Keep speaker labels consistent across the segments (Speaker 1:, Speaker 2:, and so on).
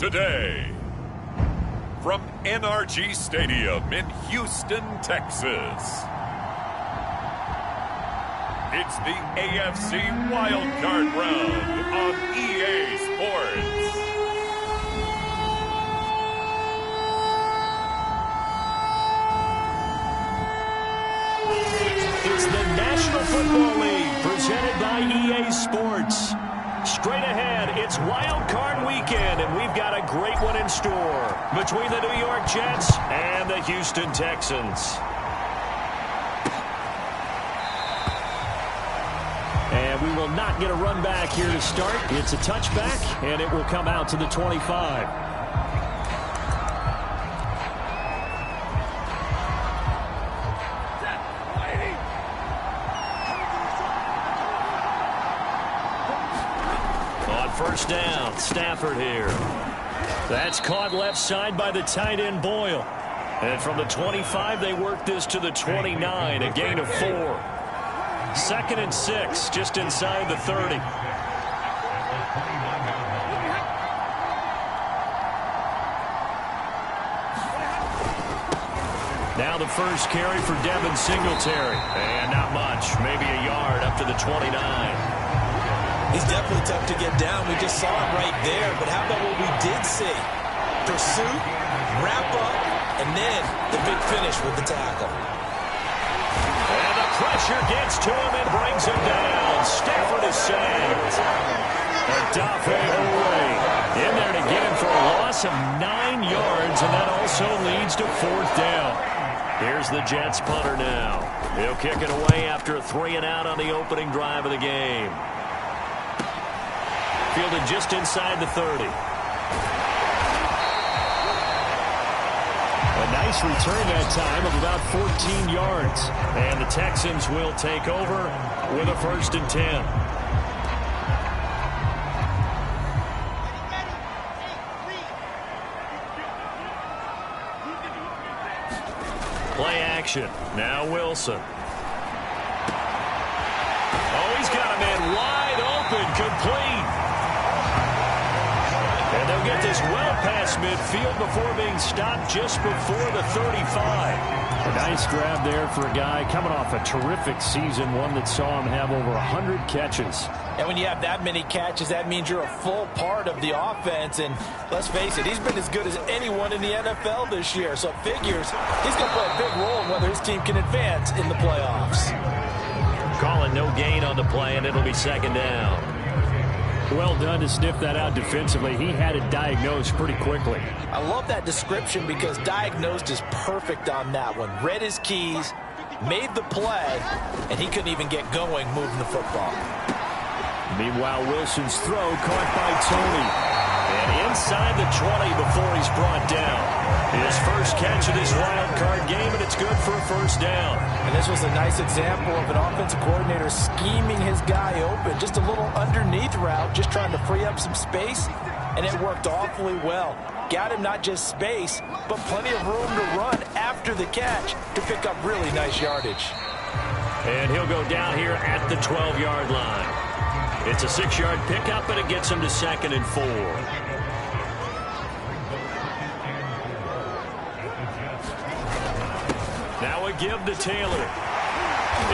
Speaker 1: today. From NRG Stadium in Houston, Texas, it's the AFC Wildcard Round on EA Sports.
Speaker 2: It's the National Football League presented by EA Sports. Straight ahead, it's Wild Card Weekend, and we've got a great one in store between the New York Jets and the Houston Texans. And we will not get a run back here to start. It's a touchback, and it will come out to the 25. First down, Stafford here. That's caught left side by the tight end Boyle. And from the 25, they work this to the 29, a gain of 4. 2nd and 6, just inside the 30. Now the first carry for Devin Singletary. And not much, maybe a yard up to the 29.
Speaker 3: He's definitely tough to get down. We just saw it right there. But how about what we did see? Pursuit, wrap up, and then the big finish with the tackle.
Speaker 2: And the pressure gets to him and brings him down. Stafford is sacked. Odafe Oweh in there to get him for a loss of 9 yards, and that also leads to 4th down. Here's the Jets punter now. He'll kick it away after a 3-and-out on the opening drive of the game. Fielded just inside the 30. A nice return that time of about 14 yards. And the Texans will take over with a 1st and 10. Play action. Now Wilson. Oh, he's got a man wide open, complete. And they'll get this well past midfield before being stopped just before the 35. A nice grab there for a guy coming off a terrific season, one that saw him have over 100 catches.
Speaker 3: And when you have that many catches, that means you're a full part of the offense. And let's face it, he's been as good as anyone in the NFL this year. So it figures he's going to play a big role in whether his team can advance in the playoffs.
Speaker 2: Calling no gain on the play, and it'll be 2nd down. Well done to sniff that out defensively. He had it diagnosed pretty quickly.
Speaker 3: I love that description because diagnosed is perfect on that one. Read his keys, made the play, and he couldn't even get going moving the football.
Speaker 2: Meanwhile, Wilson's throw caught by Tony. And inside the 20 before he's brought down. His first catch of this wild card game, and it's good for a 1st down.
Speaker 3: And this was a nice example of an offensive coordinator scheming his guy open. Just a little underneath route, just trying to free up some space, and it worked awfully well. Got him not just space, but plenty of room to run after the catch to pick up really nice yardage.
Speaker 2: And he'll go down here at the 12-yard line. It's a 6-yard pickup, and it gets him to 2nd and 4. Now a give to Taylor.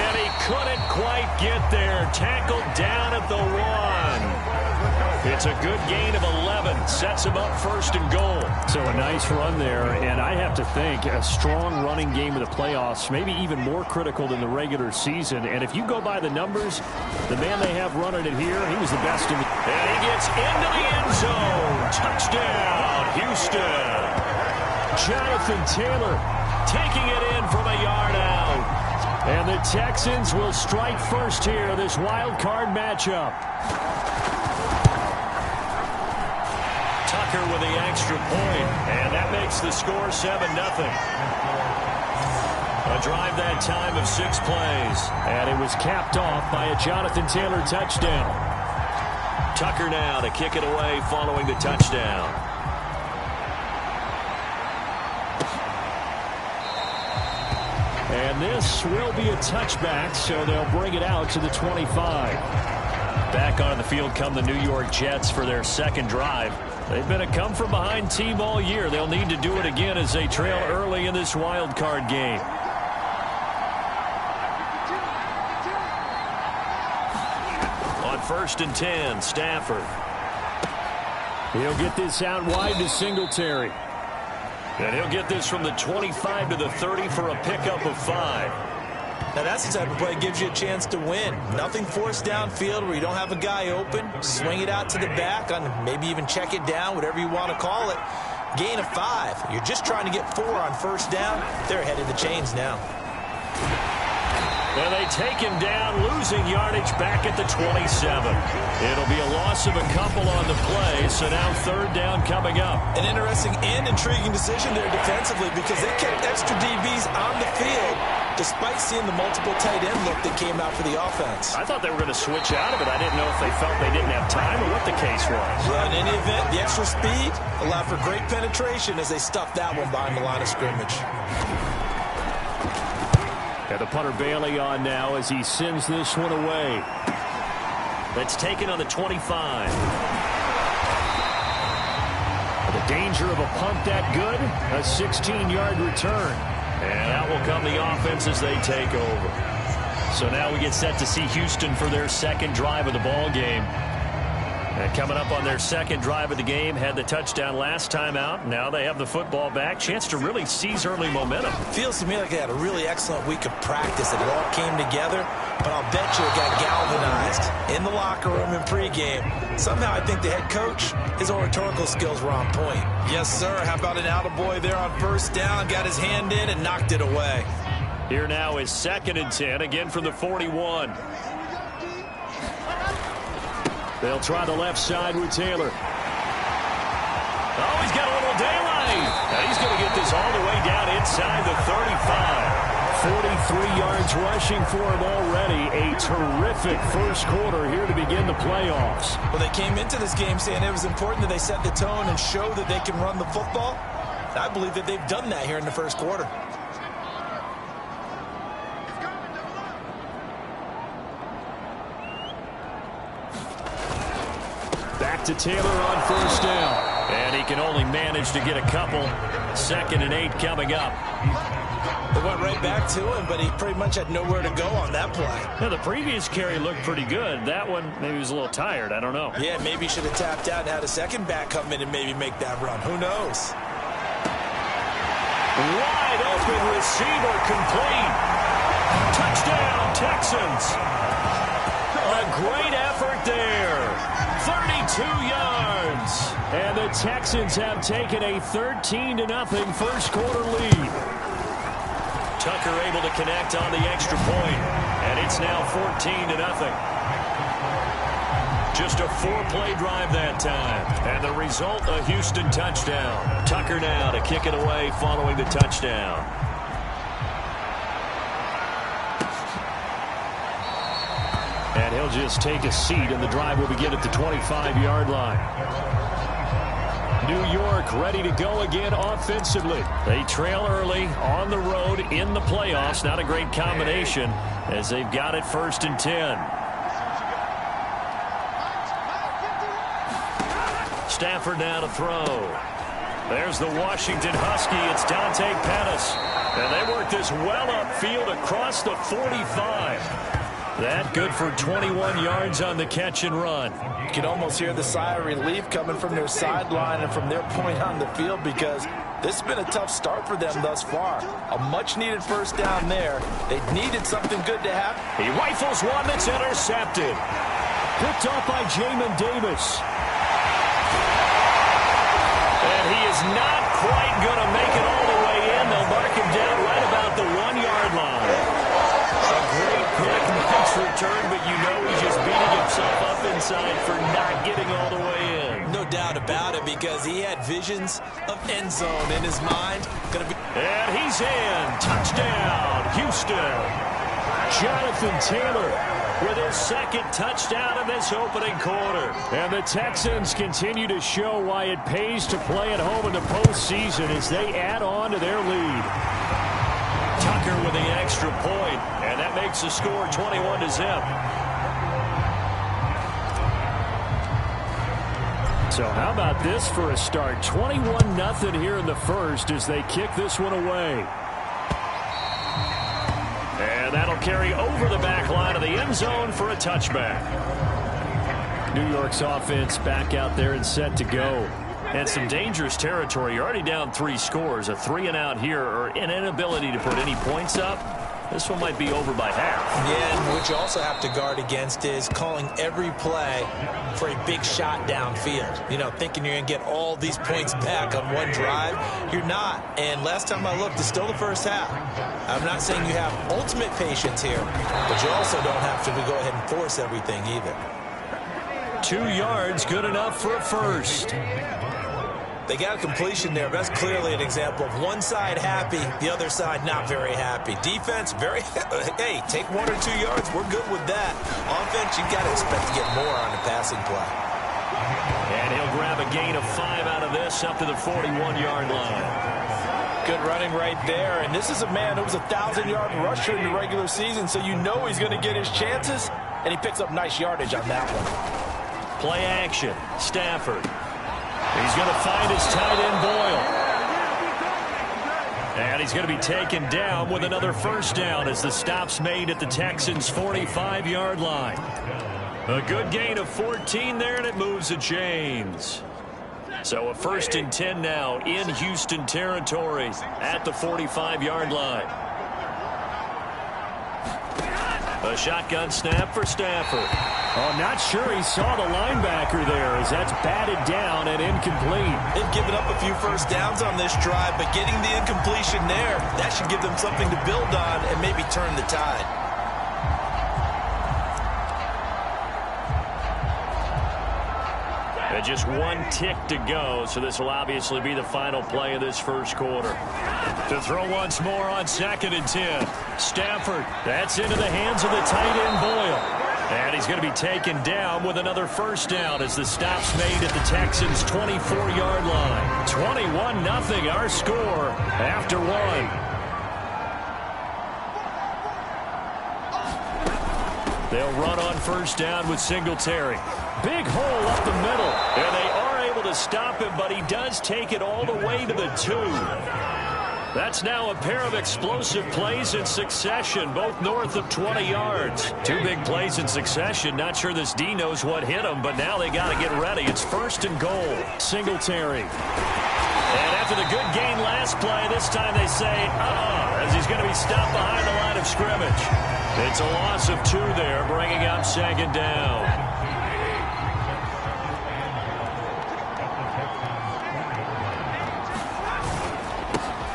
Speaker 2: And he couldn't quite get there. Tackled down at the 1. It's a good gain of 11. Sets him up 1st and goal. So a nice run there. And I have to think a strong running game in the playoffs, maybe even more critical than the regular season. And if you go by the numbers, the man they have running it here, he was the best in the... And he gets into the end zone. Touchdown, Houston. Jonathan Taylor taking it in from a yard out. And the Texans will strike first here, this wild card matchup. Tucker with the extra point, and that makes the score 7-0. A drive that time of 6 plays. And it was capped off by a Jonathan Taylor touchdown. Tucker now to kick it away following the touchdown. And this will be a touchback, so they'll bring it out to the 25. Back on the field come the New York Jets for their 2nd drive. They've been a come-from-behind team all year. They'll need to do it again as they trail early in this wild card game. On 1st and 10, Stafford. He'll get this out wide to Singletary. And he'll get this from the 25 to the 30 for a pickup of 5.
Speaker 3: Now that's the type of play that gives you a chance to win. Nothing forced downfield where you don't have a guy open. Swing it out to the back, on maybe even check it down, whatever you want to call it. Gain of 5. You're just trying to get 4 on 1st down. They're ahead of the chains now.
Speaker 2: And they take him down, losing yardage back at the 27. It'll be a loss of a couple on the play, so now 3rd down coming up.
Speaker 3: An interesting and intriguing decision there defensively because they kept extra DBs on the field despite seeing the multiple tight end look that came out for the offense.
Speaker 2: I thought they were going to switch out of it. I didn't know if they felt they didn't have time or what the case was.
Speaker 3: Well, in any event, the extra speed allowed for great penetration as they stuffed that one behind the line of scrimmage.
Speaker 2: And the punter Bailey on now as he sends this one away. That's taken on the 25. The danger of a punt that good, a 16-yard return. And out will come the offense as they take over. So now we get set to see Houston for their 2nd drive of the ball game. And coming up on their 2nd drive of the game, had the touchdown last time out. Now they have the football back. Chance to really seize early momentum.
Speaker 3: Feels to me like they had a really excellent week of practice. It all came together, but I'll bet you it got galvanized in the locker room in pregame. Somehow I think the head coach, his oratorical skills were on point. Yes, sir. How about an attaboy there on 1st down? Got his hand in and knocked it away.
Speaker 2: Here now is 2nd and 10, again from the 41. They'll try the left side with Taylor. Oh, he's got a little daylight. Now he's going to get this all the way down inside the 35. 43 yards rushing for him already. A terrific 1st quarter here to begin the playoffs.
Speaker 3: Well, they came into this game saying it was important that they set the tone and show that they can run the football. I believe that they've done that here in the 1st quarter.
Speaker 2: Back to Taylor on 1st down. And he can only manage to get a couple. 2nd and 8 coming up.
Speaker 3: They went right back to him, but he pretty much had nowhere to go on that play.
Speaker 2: Yeah, the previous carry looked pretty good. That one, maybe he was a little tired. I don't know.
Speaker 3: Yeah, maybe he should have tapped out and had a 2nd back come in and maybe make that run. Who knows?
Speaker 2: Wide open receiver complete. Touchdown, Texans. A great effort there. 32 yards. And the Texans have taken a 13-0 1st quarter lead. Tucker able to connect on the extra point. And it's now 14-0. Just a 4-play drive that time. And the result, a Houston touchdown. Tucker now to kick it away following the touchdown. And he'll just take a seat, and the drive will begin at the 25-yard line. New York ready to go again offensively. They trail early on the road in the playoffs. Not a great combination as they've got it 1st and 10. Stafford now to throw. There's the Washington Husky. It's Dante Pettis. And they work this well upfield across the 45. That good for 21 yards on the catch and run.
Speaker 3: You can almost hear the sigh of relief coming from their sideline and from their point on the field because this has been a tough start for them thus far. A much-needed 1st down there. They needed something good to happen.
Speaker 2: He rifles one that's intercepted. Picked off by Jamin Davis. And he is not quite going to make it all the way in. They'll mark him down right about the 1-yard line. A great pick, nice return, but you know he's just beating himself up inside for not getting all the way in.
Speaker 3: No doubt about it because he had visions of end zone in his mind.
Speaker 2: And he's in. Touchdown, Houston. Jonathan Taylor with his 2nd touchdown of this opening quarter. And the Texans continue to show why it pays to play at home in the postseason as they add on to their lead. Tucker with the extra point, and that makes the score 21-0. So how about this for a start? 21-0 here in the first as they kick this one away. And that'll carry over the back line of the end zone for a touchback. New York's offense back out there and set to go. And some dangerous territory. You're already down 3 scores. A 3-and-out here or an inability to put any points up. This one might be over by half.
Speaker 3: Yeah, and what you also have to guard against is calling every play for a big shot downfield. You know, thinking you're going to get all these points back on one drive. You're not. And last time I looked, it's still the first half. I'm not saying you have ultimate patience here, but you also don't have to go ahead and force everything either.
Speaker 2: 2 yards, good enough for a first.
Speaker 3: They got a completion there. That's clearly an example of one side happy, the other side not very happy. Defense, very, hey, take 1 or 2 yards. We're good with that. Offense, you got to expect to get more on the passing play.
Speaker 2: And he'll grab a gain of 5 out of this up to the 41-yard line.
Speaker 3: Good running right there. And this is a man who was a 1,000-yard rusher in the regular season, so you know he's going to get his chances. And he picks up nice yardage on that one.
Speaker 2: Play action. Stafford. He's going to find his tight end, Boyle. And he's going to be taken down with another first down as the stop's made at the Texans' 45-yard line. A good gain of 14 there, and it moves the chains. So a 1st and 10 now in Houston territory at the 45-yard line. A shotgun snap for Stafford. Oh, not sure he saw the linebacker there as that's batted down and incomplete.
Speaker 3: They've given up a few first downs on this drive, but getting the incompletion there, that should give them something to build on and maybe turn the tide.
Speaker 2: And just 1 tick to go, so this will obviously be the final play of this first quarter. To throw once more on 2nd and 10. Stafford, that's into the hands of the tight end, Boyle. And he's going to be taken down with another first down as the stop's made at the Texans' 24-yard line. 21-0 our score after 1. They'll run on first down with Singletary. Big hole up the middle. And they are able to stop him, but he does take it all the way to the 2. That's now a pair of explosive plays in succession, both north of 20 yards. 2 big plays in succession. Not sure this D knows what hit him, but now they got to get ready. It's 1st and goal. Singletary. And after the good gain last play, this time they say, as he's going to be stopped behind the line of scrimmage. It's a loss of 2 there, bringing up 2nd down.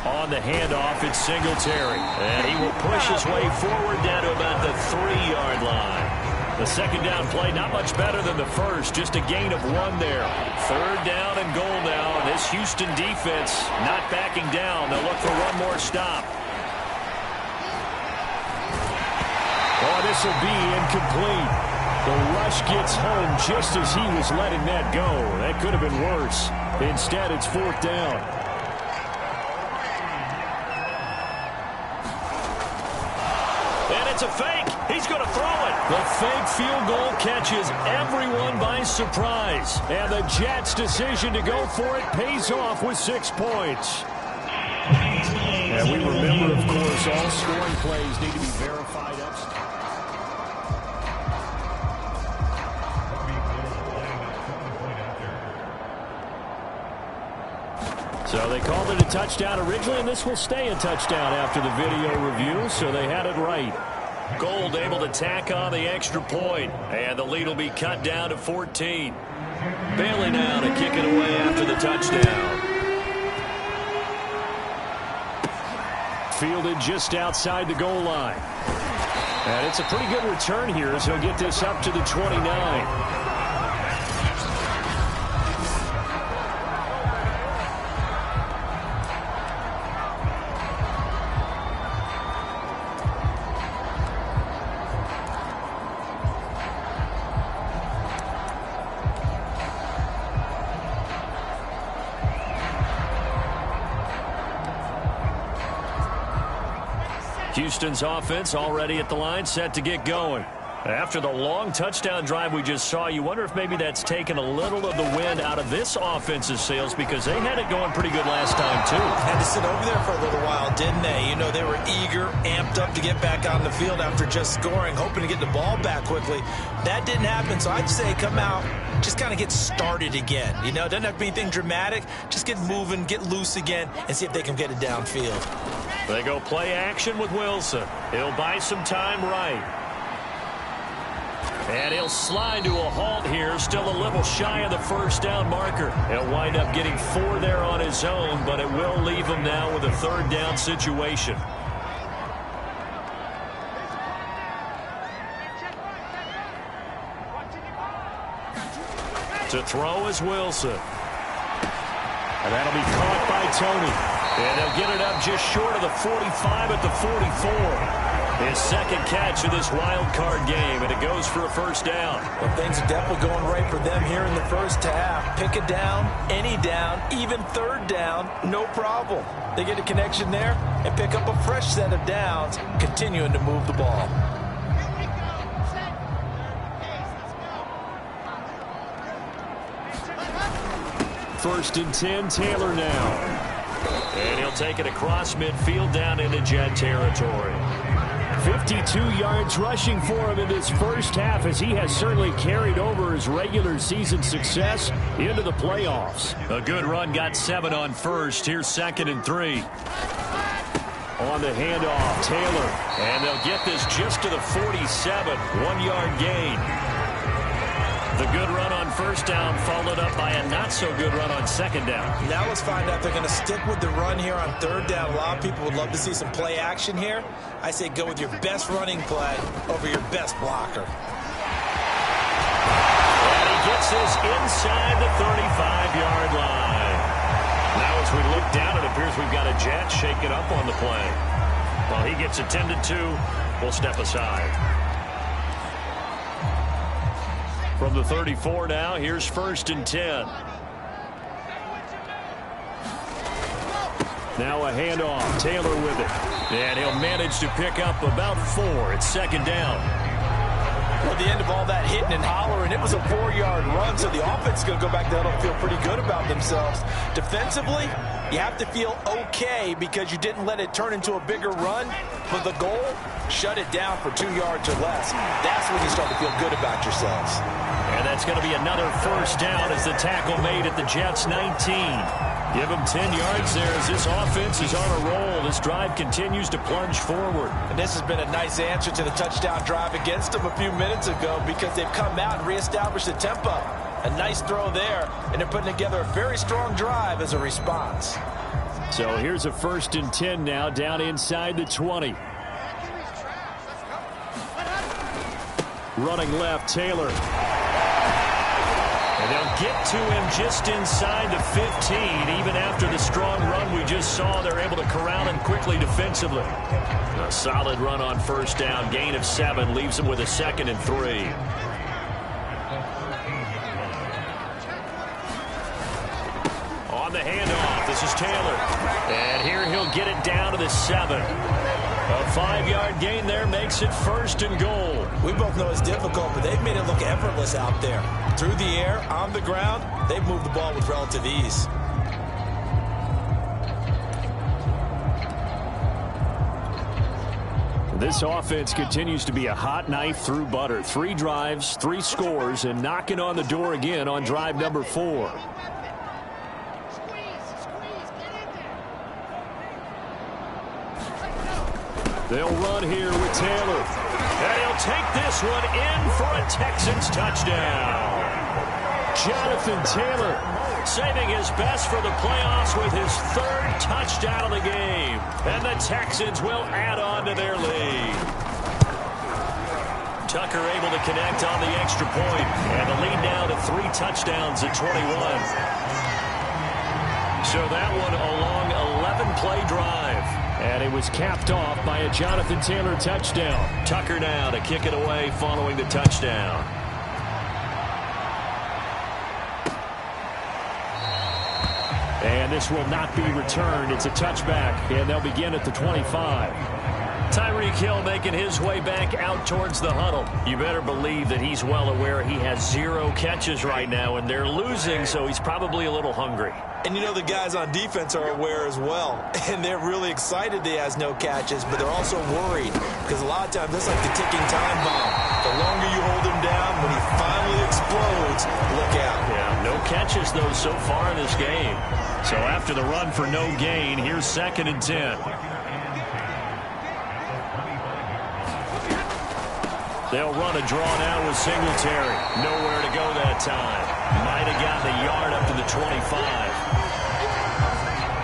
Speaker 2: On the handoff, it's Singletary. And he will push his way forward down to about the 3-yard line. The 2nd down play, not much better than the first. Just a gain of 1 there. 3rd down and goal now. And this Houston defense not backing down. They'll look for 1 more stop. Oh, this will be incomplete. The rush gets home just as he was letting that go. That could have been worse. Instead, it's 4th down. It's a fake. He's going to throw it. The fake field goal catches everyone by surprise. And the Jets' decision to go for it pays off with 6 points. And we remember, of course, all scoring plays need to be verified up. So they called it a touchdown originally, and this will stay a touchdown after the video review, so they had it right. Gold able to tack on the extra point, and the lead will be cut down to 14. Bailey now to kick it away after the touchdown. Fielded just outside the goal line. And it's a pretty good return here as he'll get this up to the 29. Houston's offense already at the line, set to get going. After the long touchdown drive we just saw, you wonder if maybe that's taken a little of the wind out of this offense's sails because they had it going pretty good last time, too.
Speaker 3: Had to sit over there for a little while, didn't they? You know, they were eager, amped up to get back on the field after just scoring, hoping to get the ball back quickly. That didn't happen, so I'd say come out, just kind of get started again. You know, it doesn't have to be anything dramatic. Just get moving, get loose again, and see if they can get it downfield.
Speaker 2: They go play action with Wilson. He'll buy some time right. And he'll slide to a halt here, still a little shy of the first down marker. He'll wind up getting 4 there on his own, but it will leave him now with a third down situation. To throw is Wilson. And that'll be caught by Tony. And they'll get it up just short of the 45 at the 44. His second catch of this wild card game, and it goes for a first down.
Speaker 3: Well, things are definitely going right for them here in the first half. Pick a down, any down, even third down, no problem. They get a connection there and pick up a fresh set of downs, continuing to move the ball.
Speaker 2: First and 10, Taylor now. And he'll take it across midfield down into Jet territory. 52 yards rushing for him in this first half as he has certainly carried over his regular season success into the playoffs. A good run, got 7 on first. Here's 2nd and 3. On the handoff, Taylor. And they'll get this just to the 47. 1-yard gain. The good run on first down followed up by a not-so-good run on second down.
Speaker 3: Now let's find out if they're going to stick with the run here on third down. A lot of people would love to see some play action here. I say go with your best running play over your best blocker.
Speaker 2: And he gets this inside the 35-yard line. Now as we look down, it appears we've got a Jet shaking up on the play. While he gets attended to, we'll step aside. From the 34 now, here's 1st and 10. Now a handoff. Taylor with it. And he'll manage to pick up about 4. It's 2nd down.
Speaker 3: Well, the end of all that hitting and hollering, it was a 4-yard run, so the offense is going to go back there and feel pretty good about themselves. Defensively, you have to feel okay because you didn't let it turn into a bigger run. But the goal, shut it down for 2 yards or less. That's when you start to feel good about yourselves.
Speaker 2: And that's going to be another first down as the tackle made at the Jets' 19. Give them 10 yards there as this offense is on a roll. This drive continues to plunge forward.
Speaker 3: And this has been a nice answer to the touchdown drive against them a few minutes ago because they've come out and reestablished the tempo. A nice throw there, and they're putting together a very strong drive as a response.
Speaker 2: So here's a 1st and 10 now down inside the 20. Running left, Taylor. And they'll get to him just inside the 15. Even after the strong run we just saw, they're able to corral him quickly defensively. A solid run on first down. Gain of 7 leaves him with a 2nd and 3. On the handoff, this is Taylor. And here he'll get it down to the 7. A 5-yard gain there makes it 1st and goal.
Speaker 3: We both know it's difficult, but they've made it look effortless out there. Through the air, on the ground, they've moved the ball with relative ease.
Speaker 2: This offense continues to be a hot knife through butter. 3 drives, 3 scores, and knocking on the door again on drive number 4. They'll run here with Taylor. And he'll take this one in for a Texans touchdown. Jonathan Taylor saving his best for the playoffs with his 3rd touchdown of the game. And the Texans will add on to their lead. Tucker able to connect on the extra point. And the lead now to 3 touchdowns at 21. So that one a long 11-play drive. And it was capped off by a Jonathan Taylor touchdown. Tucker now to kick it away following the touchdown. And this will not be returned. It's a touchback, and they'll begin at the 25. Tyreek Hill making his way back out towards the huddle. You better believe that he's well aware he has 0 catches right now, and they're losing, so he's probably a little hungry.
Speaker 3: And you know the guys on defense are aware as well. And they're really excited he has no catches, but they're also worried. Because a lot of times, that's like the ticking time bomb. The longer you hold him down, when he finally explodes, look out.
Speaker 2: Yeah, no catches, though, so far in this game. So after the run for no gain, here's 2nd and 10. They'll run a draw now with Singletary. Nowhere to go that time. Might have gotten a yard up to the 25.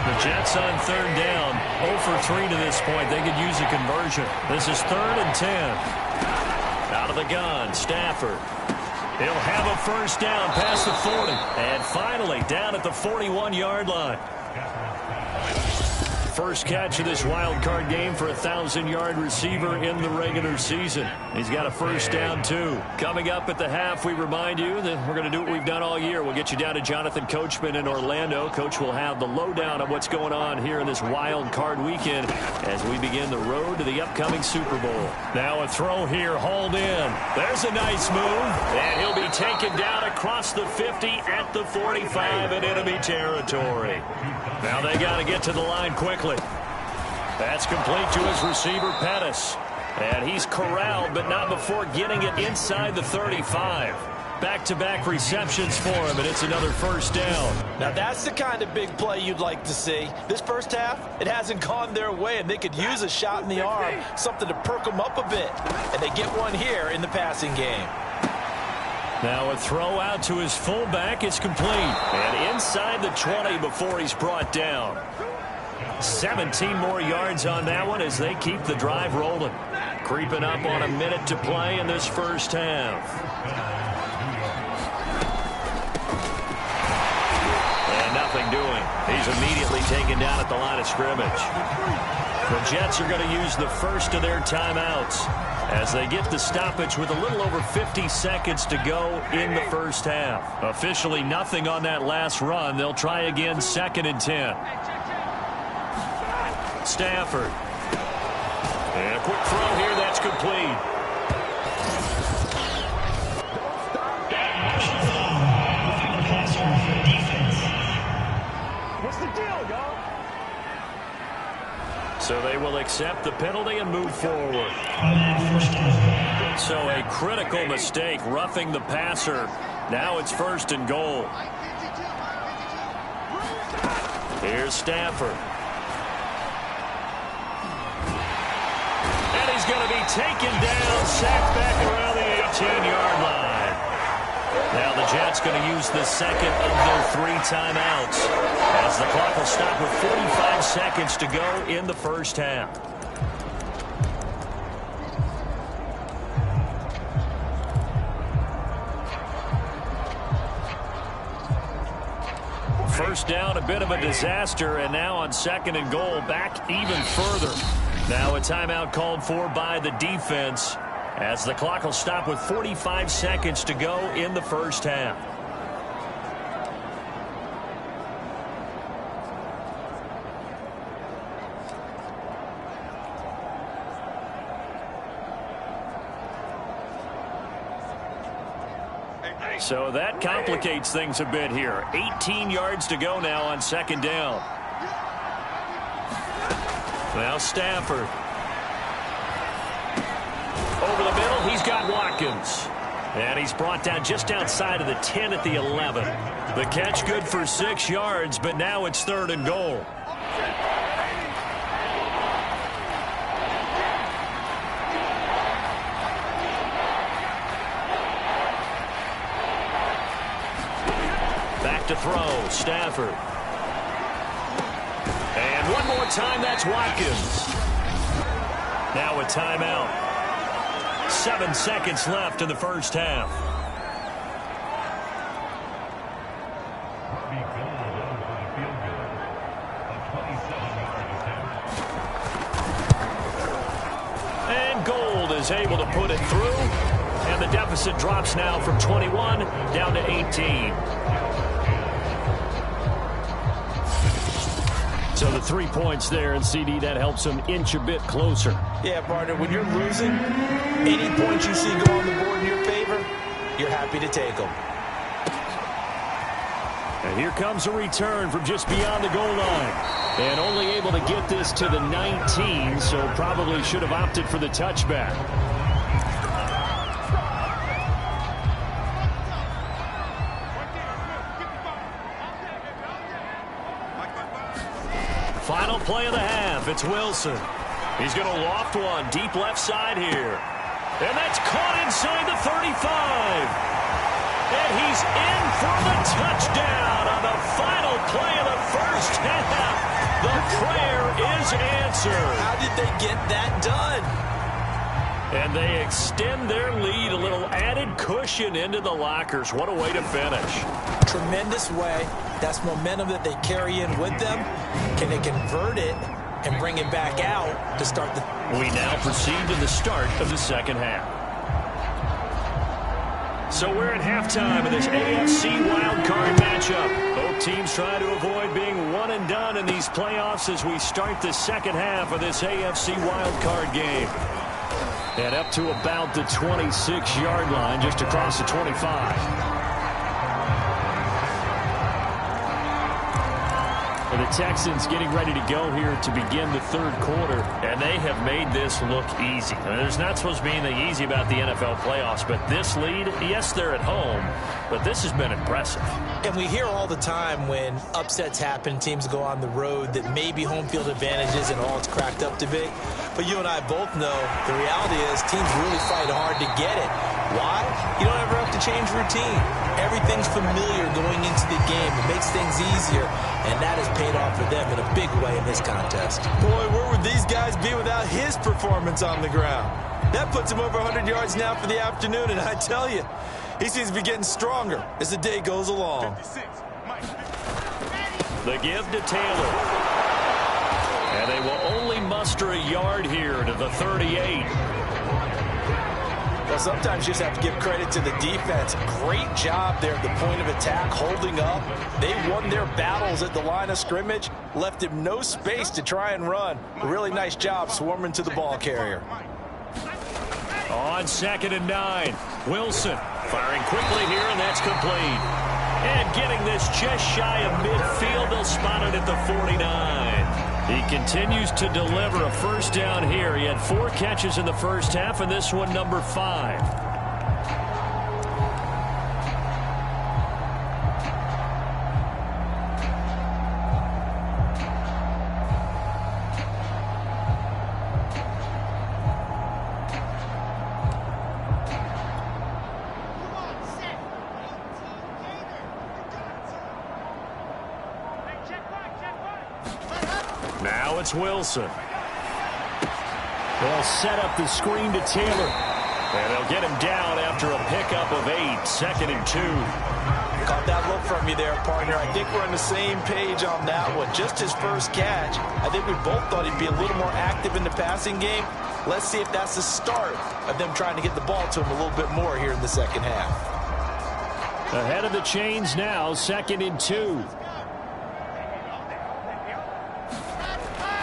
Speaker 2: The Jets on 3rd down. 0 for 3 to this point. They could use a conversion. This is 3rd and 10. Out of the gun, Stafford. He'll have a 1st down past the 40. And finally down at the 41-yard line. First catch of this wild card game for a 1,000-yard receiver in the regular season. He's got a 1st down, too. Coming up at the half, we remind you that we're going to do what we've done all year. We'll get you down to Jonathan Coachman in Orlando. Coach will have the lowdown of what's going on here in this wild card weekend as we begin the road to the upcoming Super Bowl. Now a throw here, hauled in. There's a nice move, and he'll be taken down across the 50 at the 45 in enemy territory. Now they got to get to the line quickly. That's complete to his receiver, Pettis. And he's corralled, but not before getting it inside the 35. Back-to-back receptions for him, and it's another 1st down.
Speaker 3: Now that's the kind of big play you'd like to see. This first half, it hasn't gone their way, and they could use a shot in the arm, something to perk them up a bit. And they get one here in the passing game.
Speaker 2: Now a throw out to his fullback is complete. And inside the 20 before he's brought down. 17 more yards on that one as they keep the drive rolling. Creeping up on a minute to play in this first half. And nothing doing. He's immediately taken down at the line of scrimmage. The Jets are going to use the first of their timeouts as they get the stoppage with a little over 50 seconds to go in the first half. Officially nothing on that last run. They'll try again, 2nd and 10. Stafford. And a quick throw here, that's complete.
Speaker 4: What's the deal, y'all?
Speaker 2: So they will accept the penalty and move forward. So a critical mistake, roughing the passer. Now it's 1st and goal. Here's Stafford. And he's going to be taken down, sacked back around the 18-yard line. Now the Jets going to use the second of their 3 timeouts as the clock will stop with 45 seconds to go in the first half. First down, a bit of a disaster, and now on 2nd and goal, back even further. Now a timeout called for by the defense as the clock will stop with 45 seconds to go in the first half. So that complicates things a bit here. 18 yards to go now on 2nd down. Now Stafford. Over the middle, he's got Watkins. And he's brought down just outside of the 10 at the 11. The catch good for 6 yards, but now it's 3rd and goal. Back to throw, Stafford. And one more time, that's Watkins. Now a timeout. 7 seconds left in the first half. And Gold is able to put it through. And the deficit drops now from 21 down to 18. So the 3 points there, and CD, that helps them inch a bit closer.
Speaker 3: Yeah, partner, when you're losing, any points you see go on the board in your favor, you're happy to take them.
Speaker 2: And here comes a return from just beyond the goal line. And only able to get this to the 19, so probably should have opted for the touchback. Final play of the half. It's Wilson. He's going to loft one deep left side here. And that's caught inside the 35. And he's in for the touchdown on the final play of the first half. The prayer is answered.
Speaker 3: How did they get that done?
Speaker 2: And they extend their lead, a little added cushion into the lockers. What a way to finish.
Speaker 3: Tremendous way. That's momentum that they carry in with them. Can they convert it and bring it back out to start the...
Speaker 2: We now proceed to the start of the second half. So we're at halftime of this AFC wildcard matchup. Both teams trying to avoid being one and done in these playoffs as we start the second half of this AFC wildcard game. And up to about the 26-yard line, just across the 25. The Texans getting ready to go here to begin the third quarter, and they have made this look easy. I mean, there's not supposed to be anything easy about the NFL playoffs, but this lead, yes, they're at home, but this has been impressive.
Speaker 3: And we hear all the time when upsets happen, teams go on the road, that maybe home field advantage isn't all it's cracked up to be. But you and I both know the reality is teams really fight hard to get it. Why? You don't ever have to change routine. Everything's familiar going into the game. It makes things easier, and that has paid off for them in a big way in this contest. Boy, where would these guys be without his performance on the ground? That puts him over 100 yards now for the afternoon, and I tell you, he seems to be getting stronger as the day goes along.
Speaker 2: The give to Taylor. And they will only muster a yard here to the 38.
Speaker 3: Well, sometimes you just have to give credit to the defense. Great job there at the point of attack, holding up. They won their battles at the line of scrimmage, left him no space to try and run. A really nice job swarming to the ball carrier.
Speaker 2: On 2nd and 9, Wilson firing quickly here, and that's complete. And getting this just shy of midfield, they'll spot it at the 49. He continues to deliver a first down here. He had 4 catches in the first half, and this one number 5. Now it's Wilson. They'll set up the screen to Taylor. And they'll get him down after a pickup of 8, 2nd and 2.
Speaker 3: Caught that look from you there, partner. I think we're on the same page on that one. Just his first catch. I think we both thought he'd be a little more active in the passing game. Let's see if that's the start of them trying to get the ball to him a little bit more here in the second half.
Speaker 2: Ahead of the chains now, 2nd and 2.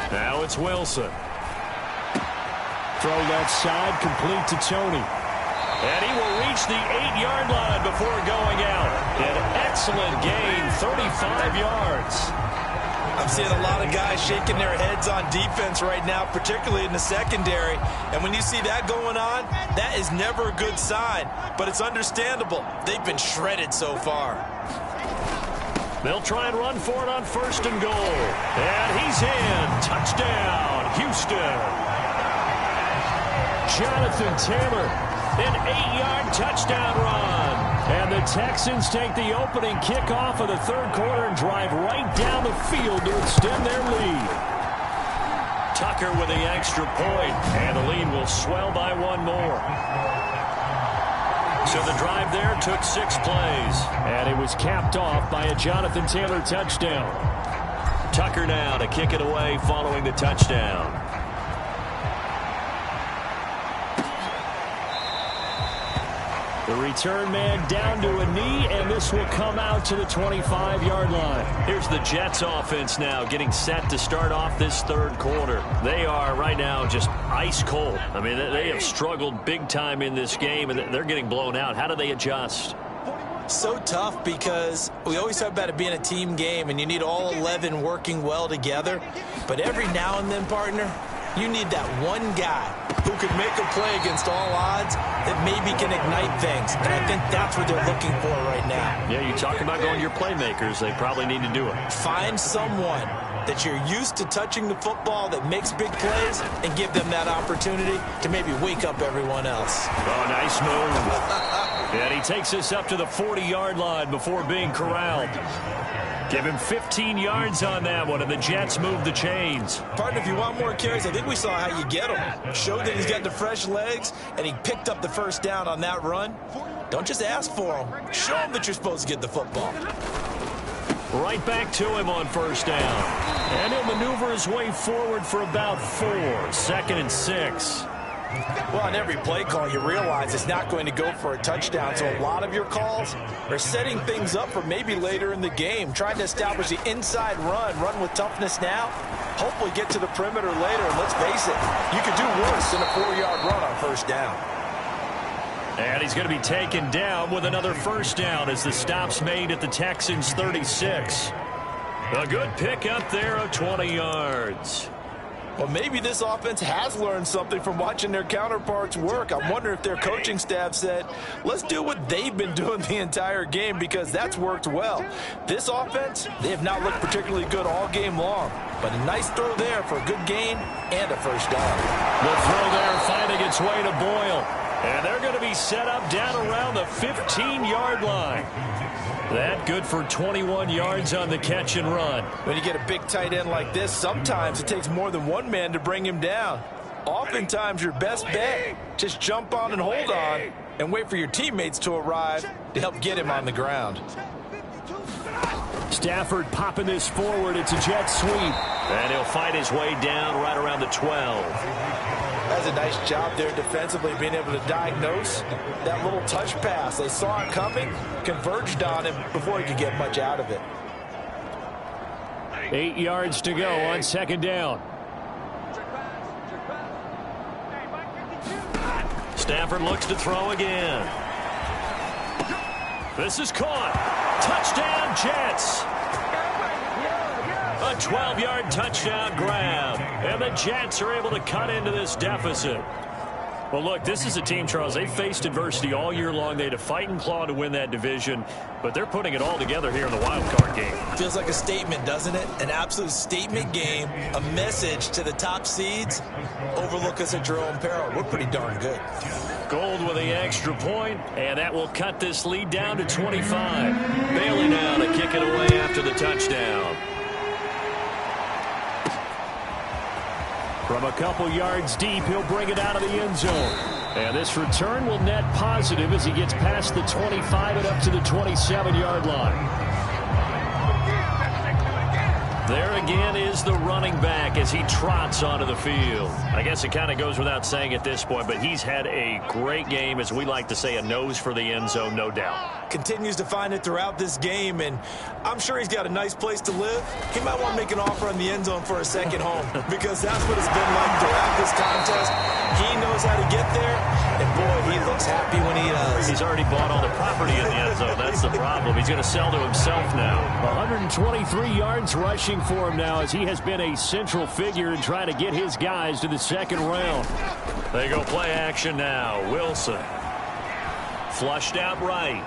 Speaker 2: Now it's Wilson. Throw left side, complete to Tony. And he will reach the 8-yard line before going out. An excellent gain, 35 yards.
Speaker 3: I'm seeing a lot of guys shaking their heads on defense right now, particularly in the secondary. And when you see that going on, that is never a good sign. But it's understandable. They've been shredded so far.
Speaker 2: They'll try and run for it on 1st and goal. And he's in. Touchdown, Houston. Jonathan Taylor, an 8-yard touchdown run. And the Texans take the opening kickoff of the third quarter and drive right down the field to extend their lead. Tucker with the extra point, and the lead will swell by 1 more. So the drive there took 6 plays, and it was capped off by a Jonathan Taylor touchdown. Tucker now to kick it away following the touchdown. The return man down to a knee, and this will come out to the 25-yard line. Here's the Jets offense now getting set to start off this third quarter. They are right now just ice cold. I mean, they have struggled big time in this game, and they're getting blown out. How do they adjust?
Speaker 3: So tough because we always talk about it being a team game, and you need all 11 working well together. But every now and then, partner, you need that one guy who could make a play against all odds that maybe can ignite things. And I think that's what they're looking for right now.
Speaker 2: Yeah, you talk about going to your playmakers. They probably need to do it.
Speaker 3: Find someone that you're used to touching the football that makes big plays and give them that opportunity to maybe wake up everyone else.
Speaker 2: Oh, nice move. And he takes us up to the 40-yard line before being corralled. Give him 15 yards on that one, and the Jets move the chains.
Speaker 3: Partner, if you want more carries, I think we saw how you get him. Showed that he's got the fresh legs, and he picked up the first down on that run. Don't just ask for him. Show him that you're supposed to get the football.
Speaker 2: Right back to him on first down. And he'll maneuver his way forward for about 4. 2nd and 6.
Speaker 3: Well, on every play call, you realize it's not going to go for a touchdown. So a lot of your calls are setting things up for maybe later in the game, trying to establish the inside run with toughness now, hopefully get to the perimeter later. And let's face it, you could do worse than a 4-yard run on first down.
Speaker 2: And he's going to be taken down with another first down as the stop's made at the Texans' 36. A good pickup there of 20 yards.
Speaker 3: Well, maybe this offense has learned something from watching their counterparts work. I'm wondering if their coaching staff said, let's do what they've been doing the entire game, because that's worked well. This offense, they have not looked particularly good all game long, but a nice throw there for a good gain and a first down.
Speaker 2: The throw there finding its way to Boyle. And they're going to be set up down around the 15-yard line. That good for 21 yards on the catch and run.
Speaker 3: When you get a big tight end like this, sometimes it takes more than one man to bring him down. Oftentimes, your best bet, just jump on and hold on and wait for your teammates to arrive to help get him on the ground.
Speaker 2: Stafford popping this forward. It's a jet sweep. And he'll fight his way down right around the 12.
Speaker 3: That's a nice job there defensively, being able to diagnose that little touch pass. They saw it coming, converged on him before he could get much out of it.
Speaker 2: 8 yards to go on second down. Stafford looks to throw again. This is caught. Touchdown, Jets. A 12-yard touchdown grab. And the Jets are able to cut into this deficit. Well, look, this is a team, Charles, they faced adversity all year long. They had to fight and claw to win that division, but they're putting it all together here in the wild card game.
Speaker 3: Feels like a statement, doesn't it? An absolute statement game, a message to the top seeds. Overlook us at your own peril. We're pretty darn good.
Speaker 2: Gold with the extra point, and that will cut this lead down to 25. Bailey now to kick it away after the touchdown. From a couple yards deep, he'll bring it out of the end zone. And this return will net positive as he gets past the 25 and up to the 27-yard line. There again is the running back as he trots onto the field. I guess it kind of goes without saying at this point, but he's had a great game, as we like to say, a nose for the end zone, no doubt.
Speaker 3: Continues to find it throughout this game, and I'm sure he's got a nice place to live. He might want to make an offer on the end zone for a second home, because that's what it's been like throughout this contest. He knows how to get there, and boy, he looks happy when he does.
Speaker 2: He's already bought all the property in the end zone. That's the problem. He's going to sell to himself now. 123 yards rushing for him now, as he has been a central figure in trying to get his guys to the second round. They go play action now. Wilson flushed out right.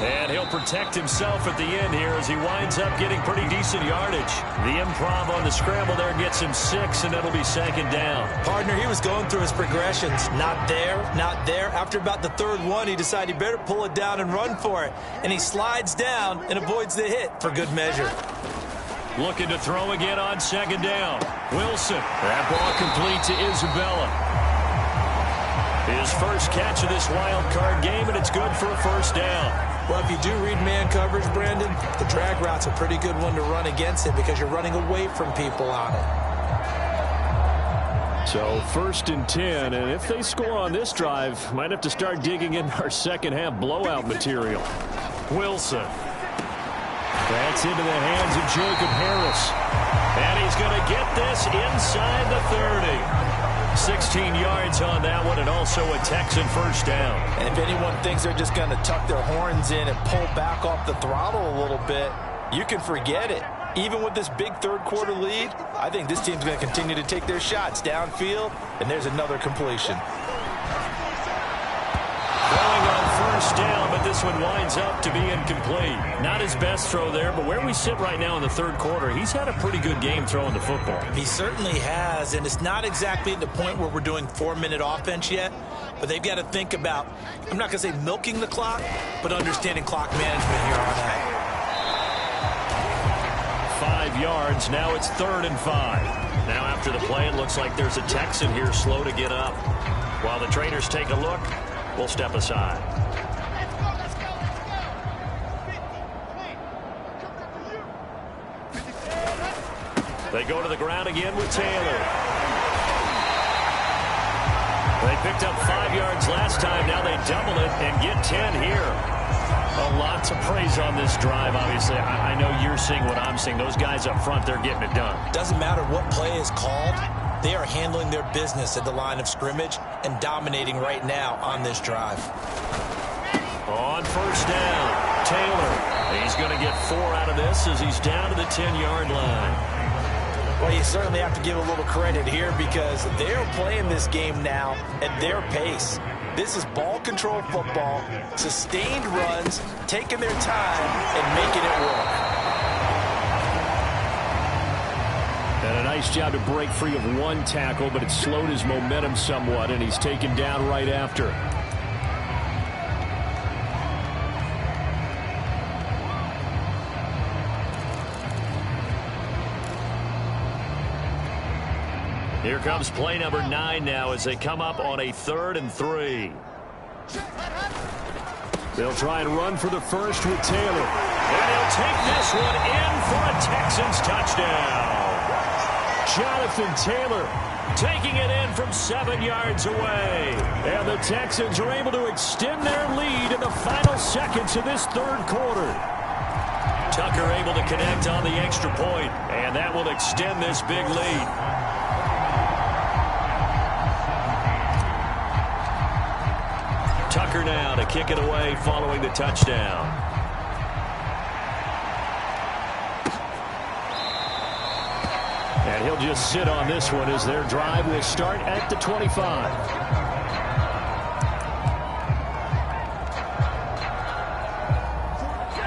Speaker 2: And he'll protect himself at the end here as he winds up getting pretty decent yardage. The improv on the scramble there gets him 6, and it'll be second down.
Speaker 3: Partner, he was going through his progressions. Not there, not there. After about the third one, he decided he better pull it down and run for it. And he slides down and avoids the hit for good measure.
Speaker 2: Looking to throw again on second down. Wilson. That ball complete to Isabella. His first catch of this wild card game, and it's good for a first down.
Speaker 3: Well, if you do read man coverage, Brandon, the drag route's a pretty good one to run against it because you're running away from people on it.
Speaker 2: So 1st and 10, and if they score on this drive, might have to start digging in our second half blowout material. Wilson. That's into the hands of Jacob Harris. And he's going to get this inside the 30. 16 yards on that one, and also a Texan first down.
Speaker 3: And if anyone thinks they're just going to tuck their horns in and pull back off the throttle a little bit, you can forget it. Even with this big third-quarter lead, I think this team's going to continue to take their shots downfield, and there's another completion.
Speaker 2: Throwing on first down, but this one winds up to be incomplete. Not his best throw there, but where we sit right now in the third quarter, he's had a pretty good game throwing the football.
Speaker 3: He certainly has, and it's not exactly at the point where we're doing 4-minute offense yet, but they've got to think about, I'm not going to say milking the clock, but understanding clock management here on out.
Speaker 2: 5 yards. Now it's 3rd and 5. Now after the play, it looks like there's a Texan here slow to get up. While the traders take a look, we'll step aside. They go to the ground again with Taylor. They picked up 5 yards last time. Now they double it and get 10 here. A lot to praise on this drive, obviously. I know you're seeing what I'm seeing. Those guys up front, they're getting it done.
Speaker 3: Doesn't matter what play is called. They are handling their business at the line of scrimmage and dominating right now on this drive.
Speaker 2: On first down, Taylor. He's going to get 4 out of this as he's down to the 10-yard line.
Speaker 3: Well, you certainly have to give a little credit here because they're playing this game now at their pace. This is ball control football, sustained runs, taking their time and making it work.
Speaker 2: And a nice job to break free of one tackle, but it slowed his momentum somewhat, and he's taken down right after. Here comes play number 9 now as they come up on a 3rd and 3. They'll try and run for the first with Taylor. And he'll take this one in for a Texans touchdown. Jonathan Taylor taking it in from 7 yards away. And the Texans are able to extend their lead in the final seconds of this third quarter. Tucker able to connect on the extra point, and that will extend this big lead. Tucker now to kick it away following the touchdown. And he'll just sit on this one as their drive will start at the 25.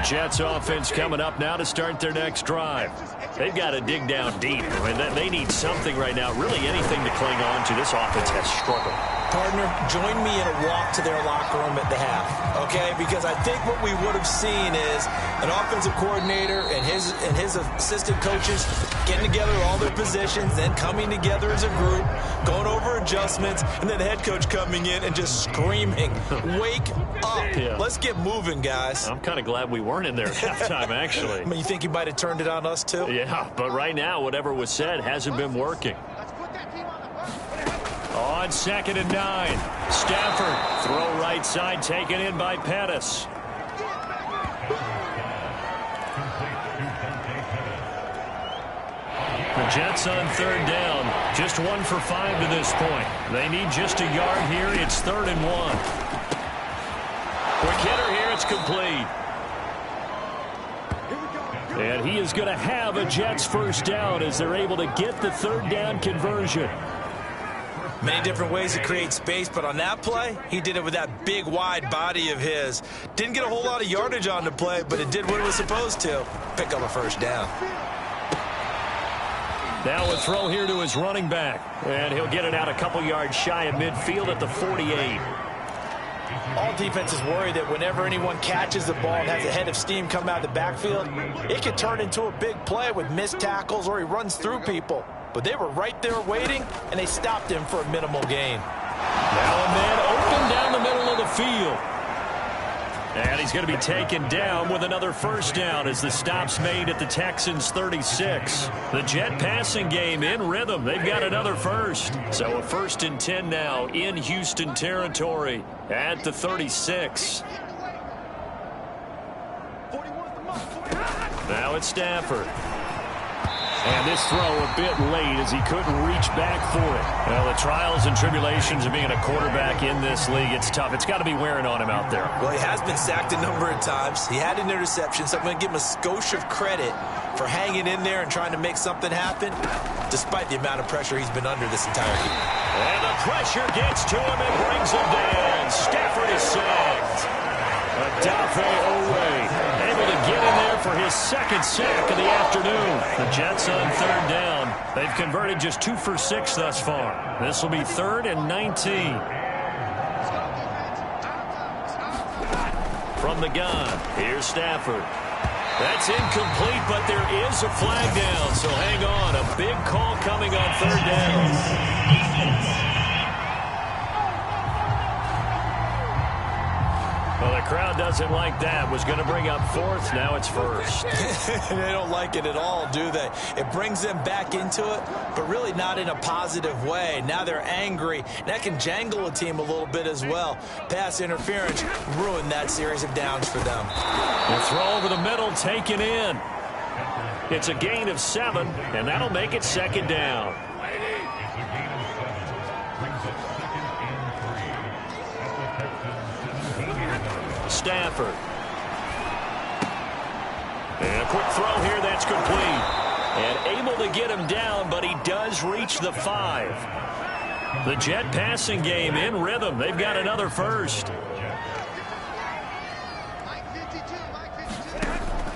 Speaker 2: Jets offense coming up now to start their next drive. They've got to dig down deep. I mean, they need something right now, really anything to cling on to. This offense has struggled.
Speaker 3: Partner, join me in a walk to their locker room at the half, okay? Because I think what we would have seen is an offensive coordinator and his assistant coaches getting together all their positions, then coming together as a group, going over adjustments, and then the head coach coming in and just screaming, wake up. Yeah. Let's get moving, guys.
Speaker 2: I'm kind of glad we weren't in there at halftime, actually.
Speaker 3: I mean, you think he might have turned it on us, too?
Speaker 2: Yeah, but right now, whatever was said hasn't been working. On 2nd and 9, Stafford, throw right side, taken in by Pettis. The Jets on 3rd down, just 1 for 5 to this point. They need just a yard here. It's 3rd and 1. Quick hitter here, it's complete. And he is going to have a Jets first down as they're able to get the 3rd down conversion.
Speaker 3: Many different ways to create space, but on that play, he did it with that big, wide body of his. Didn't get a whole lot of yardage on the play, but it did what it was supposed to. Pick up a first down.
Speaker 2: Now a throw here to his running back. And he'll get it out a couple yards shy of midfield at the 48.
Speaker 3: All defenses worry that whenever anyone catches the ball and has a head of steam come out of the backfield, it could turn into a big play with missed tackles or he runs through people. But they were right there waiting, and they stopped him for a minimal gain.
Speaker 2: Now a man open down the middle of the field. And he's going to be taken down with another first down as the stop's made at the Texans' 36. The Jet passing game in rhythm. They've got another first. So a 1st and 10 now in Houston territory at the 36. Now it's Stafford. And this throw a bit late as he couldn't reach back for it. Well, the trials and tribulations of being a quarterback in this league, it's tough. It's got to be wearing on him out there.
Speaker 3: Well, he has been sacked a number of times. He had an interception, so I'm going to give him a skosh of credit for hanging in there and trying to make something happen, despite the amount of pressure he's been under this entire game.
Speaker 2: And the pressure gets to him and brings him down. Stafford is sacked. Adafe Owe able to get in there for his 2nd sack of the afternoon. The Jets on 3rd down. They've converted just 2 for 6 thus far. This will be 3rd and 19. From the gun, here's Stafford. That's incomplete, but there is a flag down, so hang on. A big call coming on 3rd down. Well, the crowd doesn't like that. Was going to bring up 4th. Now it's 1st.
Speaker 3: They don't like it at all, do they? It brings them back into it, but really not in a positive way. Now they're angry. That can jangle a team a little bit as well. Pass interference ruined that series of downs for them.
Speaker 2: The throw over the middle taken in. It's a gain of 7, and that'll make it 2nd down. Stafford. And a quick throw here, that's complete. And able to get him down, but he does reach the 5. The Jet passing game in rhythm. They've got another first.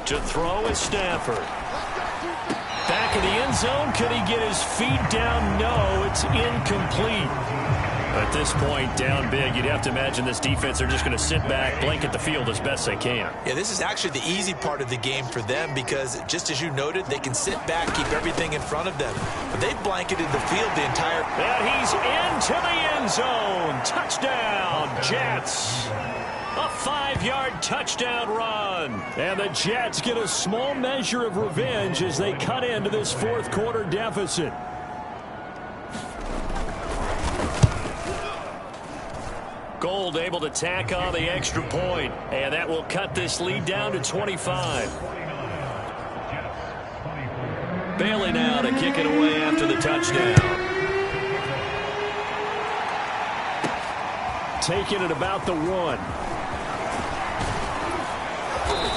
Speaker 2: To throw is Stafford. Back in the end zone. Could he get his feet down? No, it's incomplete. At this point, down big, you'd have to imagine this defense, they're just going to sit back, blanket the field as best they can.
Speaker 3: Yeah, this is actually the easy part of the game for them because, just as you noted, they can sit back, keep everything in front of them. But they've blanketed the field the entire...
Speaker 2: And he's into the end zone. Touchdown, Jets. A 5-yard touchdown run. And the Jets get a small measure of revenge as they cut into this 4th quarter deficit. Gold able to tack on the extra point, and that will cut this lead down to 25. Bailey now to kick it away after the touchdown. Taking it about the 1.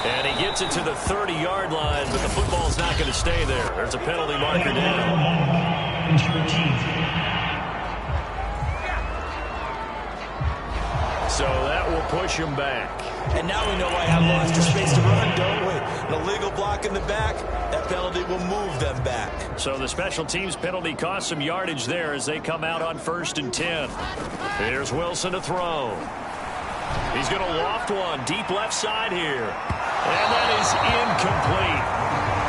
Speaker 2: And he gets it to the 30-yard line, but the football's not going to stay there. There's a penalty marker down. So that will push him back.
Speaker 3: And now we know why I have lost space to run, don't we? An illegal block in the back, that penalty will move them back.
Speaker 2: So the special teams penalty cost some yardage there as they come out on 1st and 10. Here's Wilson to throw. He's going to loft one deep left side here. And that is incomplete.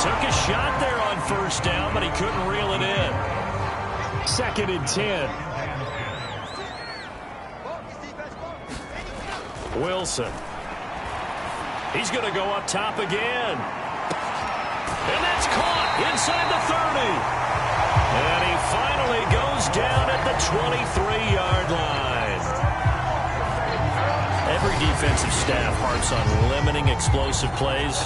Speaker 2: Took a shot there on 1st down, but he couldn't reel it in. 2nd and 10. Wilson. He's going to go up top again. And that's caught inside the 30. And he finally goes down at the 23-yard line. Every defensive staff harps on limiting explosive plays.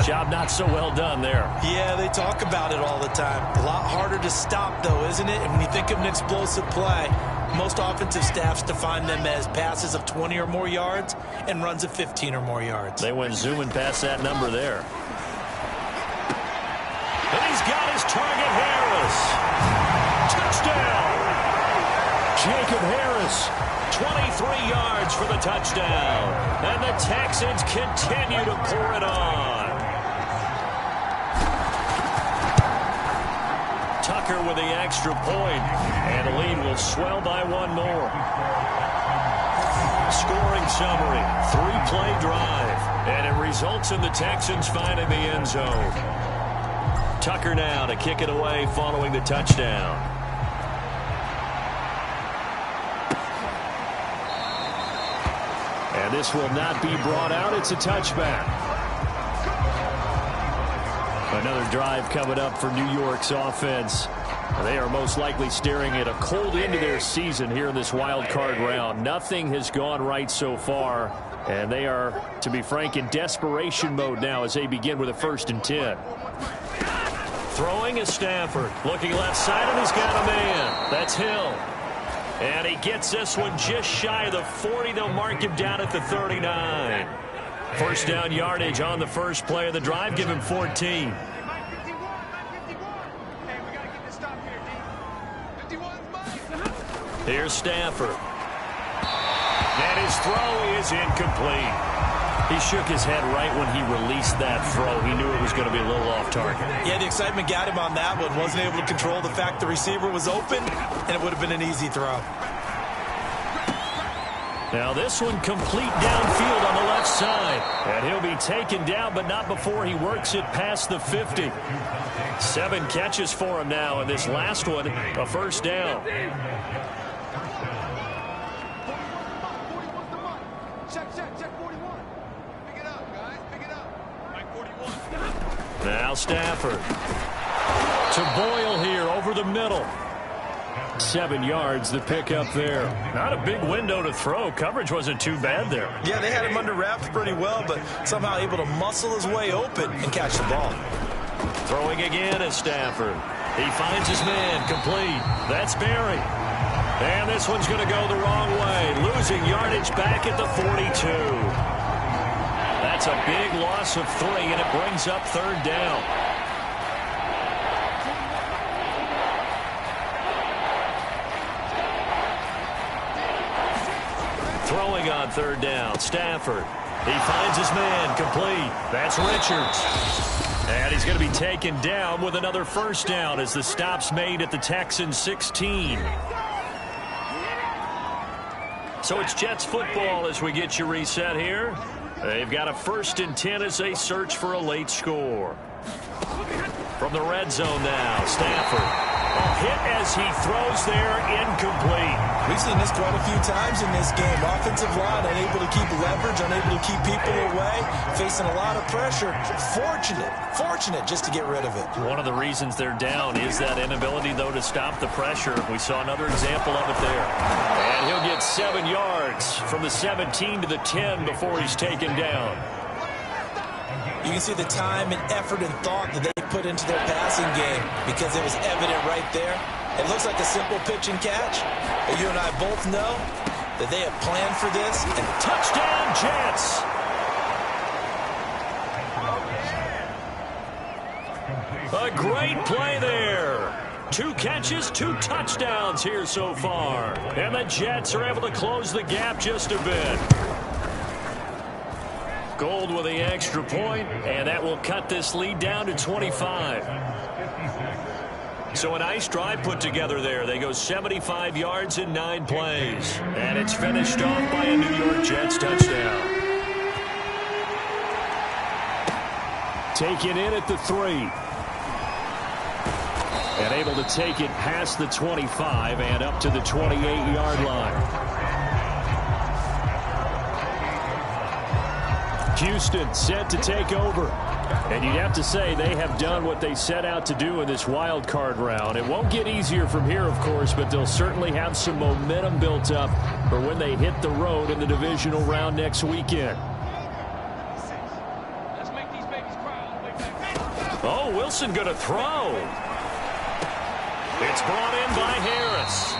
Speaker 2: Job not so well done there.
Speaker 3: Yeah, they talk about it all the time. A lot harder to stop, though, isn't it? And when you think of an explosive play, most offensive staffs define them as passes of 20 or more yards and runs of 15 or more yards.
Speaker 2: They went zooming past that number there. And he's got his target, Harris. Touchdown! Jacob Harris, 23 yards for the touchdown. And the Texans continue to pour it on. Tucker with the extra point, and the lead will swell by 1 more. Scoring summary, 3-play drive, and it results in the Texans finding the end zone. Tucker now to kick it away following the touchdown. And And this will not be brought out. It's a touchback. Another drive coming up for New York's offense. They are most likely staring at a cold end to their season here in this wild card round. Nothing has gone right so far, and they are, to be frank, in desperation mode now as they begin with a 1st and 10. Throwing is Stafford. Looking left side, and he's got a man. That's Hill. And he gets this one just shy of the 40. They'll mark him down at the 39. First down yardage on the first play of the drive. Give him 14. Here's Stafford. And his throw is incomplete. He shook his head right when he released that throw. He knew it was going to be a little off target.
Speaker 3: Yeah, the excitement got him on that one. Wasn't able to control the fact the receiver was open, and it would have been an easy throw.
Speaker 2: Now this one complete downfield on the left side. And he'll be taken down, but not before he works it past the 50. 7 catches for him now, and this last one, a first down. Now Stafford. To Boyle here over the middle. 7 yards, the pickup there. Not a big window to throw. Coverage wasn't too bad there.
Speaker 3: Yeah, they had him under wraps pretty well, but somehow able to muscle his way open and catch the ball.
Speaker 2: Throwing again is Stafford. He finds his man, complete. That's Berry. And this one's going to go the wrong way. Losing yardage back at the 42. That's a big loss of 3, and it brings up 3rd down. Throwing on 3rd down, Stafford. He finds his man, complete. That's Richards. And he's going to be taken down with another first down as the stop's made at the Texans 16. So it's Jets football as we get you reset here. They've got a 1st and 10 as they search for a late score. From the red zone now, Stafford. A hit as he throws there, incomplete.
Speaker 3: We've seen this quite a few times in this game. Offensive line unable to keep leverage, unable to keep people away, facing a lot of pressure. Fortunate just to get rid of it.
Speaker 2: One of the reasons they're down is that inability, though, to stop the pressure. We saw another example of it there. And he'll get 7 yards from the 17 to the 10 before he's taken down.
Speaker 3: You can see the time and effort and thought that they put into their passing game because it was evident right there. It looks like a simple pitch and catch, but you and I both know that they have planned for this. And
Speaker 2: touchdown, Jets! A great play there. 2 catches, 2 touchdowns here so far. And the Jets are able to close the gap just a bit. Gold with the extra point, and that will cut this lead down to 25. So a nice drive put together there. They go 75 yards in 9 plays. And it's finished off by a New York Jets touchdown. Taken in at the 3. And able to take it past the 25 and up to the 28-yard line. Houston set to take over. And you'd have to say they have done what they set out to do in this wild card round. It won't get easier from here, of course, but they'll certainly have some momentum built up for when they hit the road in the divisional round next weekend. Oh, Wilson going to throw. It's brought in by Harris.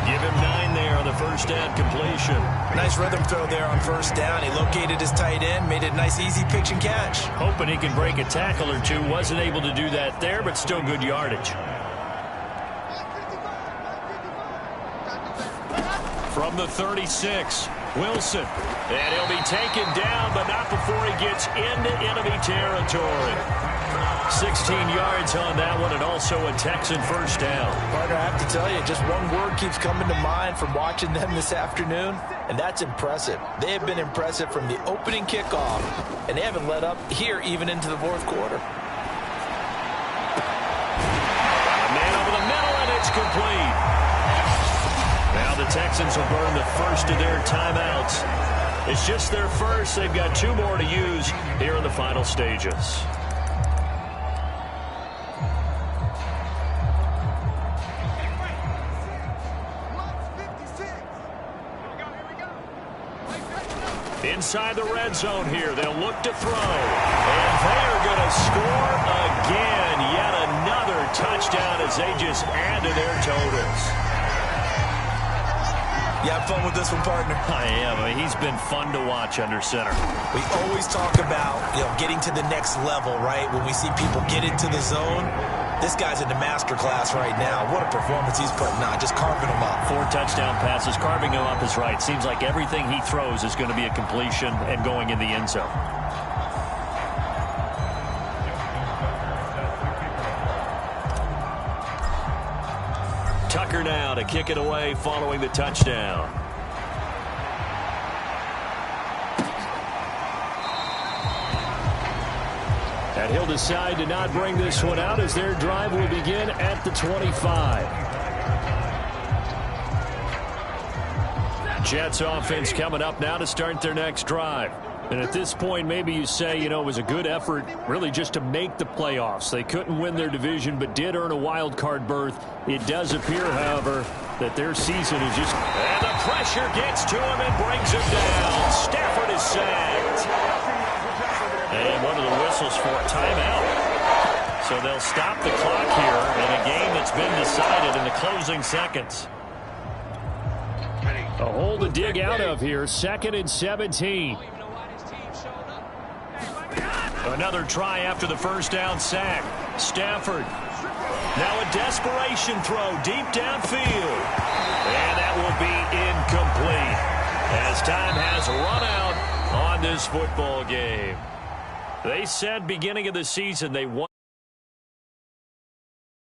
Speaker 2: Give him 9 there on the first down completion.
Speaker 3: Nice rhythm throw there on first down. He located his tight end, made it a nice easy pitch and catch.
Speaker 2: Hoping he can break a tackle or two. Wasn't able to do that there, but still good yardage. From the 36, Wilson. And he'll be taken down, but not before he gets into enemy territory. 16 yards on that one, and also a Texan first down.
Speaker 3: Partner, I have to tell you, just one word keeps coming to mind from watching them this afternoon, and that's impressive. They have been impressive from the opening kickoff, and they haven't let up here even into the 4th quarter.
Speaker 2: A man over the middle, and it's complete. Now the Texans will burn the first of their timeouts. It's just their first. They've got 2 more to use here in the final stages. Inside the red zone here, they'll look to throw. And they are going to score again. Yet another touchdown as they just add to their totals.
Speaker 3: You have fun with this one, partner?
Speaker 2: I am. I mean, he's been fun to watch under center.
Speaker 3: We always talk about, getting to the next level, right? When we see people get into the zone, this guy's in the master class right now. What a performance he's putting on, just carving them up.
Speaker 2: 4 touchdown passes, carving them up is right. Seems like everything he throws is going to be a completion and going in the end zone. Tucker now to kick it away following the touchdown. And he'll decide to not bring this one out as their drive will begin at the 25. Jets offense coming up now to start their next drive. And at this point, maybe you say, it was a good effort really just to make the playoffs. They couldn't win their division but did earn a wild card berth. It does appear, however, that their season is just... And the pressure gets to him and brings him down. Stafford is sacked. And one of the whistles for a timeout. So they'll stop the clock here in a game that's been decided in the closing seconds. A hole to dig out of here. 2nd and 17. Another try after the first down sack. Stafford. Now a desperation throw deep downfield. And that will be incomplete as time has run out on this football game. They said beginning of the season they won.